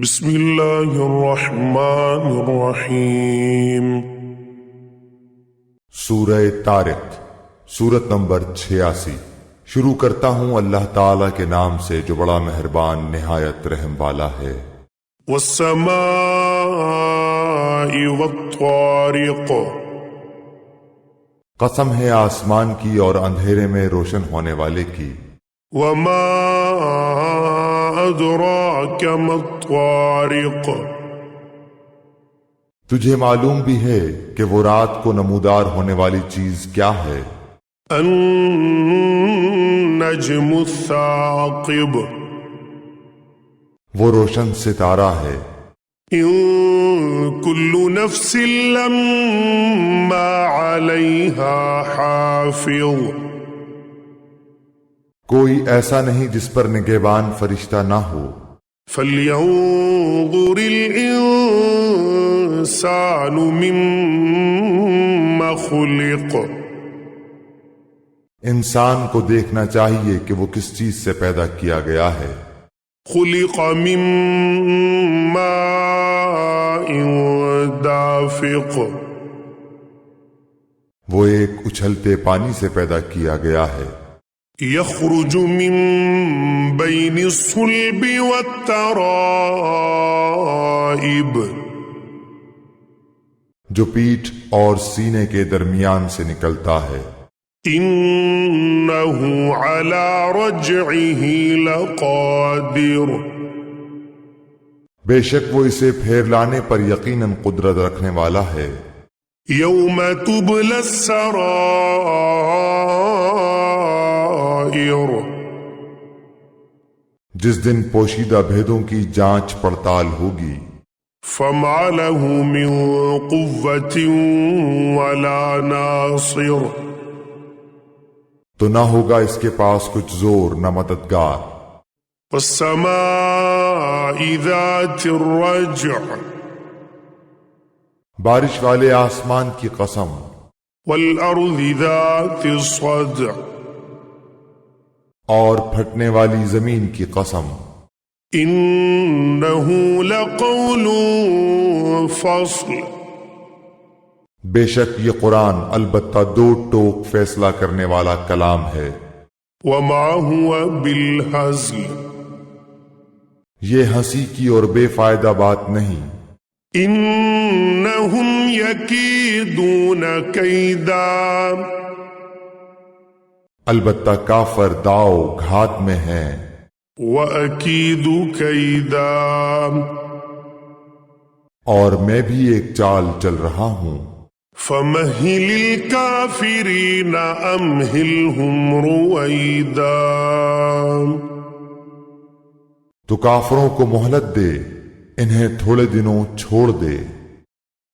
بسم اللہ الرحمن الرحیم۔ سورہ طارق، سورت نمبر 86۔ شروع کرتا ہوں اللہ تعالی کے نام سے جو بڑا مہربان نہایت رحم والا ہے۔ والسماء والطارق، قسم ہے آسمان کی اور اندھیرے میں روشن ہونے والے کی۔ وما ادراک ما الطارق، تجھے معلوم بھی ہے کہ وہ رات کو نمودار ہونے والی چیز کیا ہے؟ النجم الثاقب، وہ روشن ستارہ ہے۔ ان کل نفس لما علیہا حافظ، کوئی ایسا نہیں جس پر نگہبان فرشتہ نہ ہو۔ فَلْيَنظُرِ الْإِنسَانُ مِمَّ خُلِقَ، انسان کو دیکھنا چاہیے کہ وہ کس چیز سے پیدا کیا گیا ہے۔ خُلِقَ مِن مَّاءٍ دَافِقٍ، وہ ایک اچھلتے پانی سے پیدا کیا گیا ہے۔ يخرج من بين الصلب والترائب، جو پیٹھ اور سینے کے درمیان سے نکلتا ہے۔ إنه على رجعه لقادر، بے شک وہ اسے پھیر لانے پر یقیناً قدرت رکھنے والا ہے۔ يوم تبلى السرائر، جس دن پوشیدہ بھیدوں کی جانچ پڑتال ہوگی۔ فما له من قوة ولا ناصر، تو نہ ہوگا اس کے پاس کچھ زور نہ مددگار۔ والسماء ذات الرجع، بارش والے آسمان کی قسم۔ والأرض ذات الصدع، اور پھٹنے والی زمین کی قسم۔ إنه لقول فصل، بے شک یہ قرآن البتہ دو ٹوک فیصلہ کرنے والا کلام ہے۔ وما هو بالهزل، یہ ہنسی کی اور بے فائدہ بات نہیں۔ إنهم يكيدون كيدا، البتہ کافر داؤ گھات میں ہیں۔ وأكيد كيدا، اور میں بھی ایک چال چل رہا ہوں۔ فمهل الكافرين أمهلهم رويدا، تو کافروں کو مہلت دے، انہیں تھوڑے دنوں چھوڑ دے۔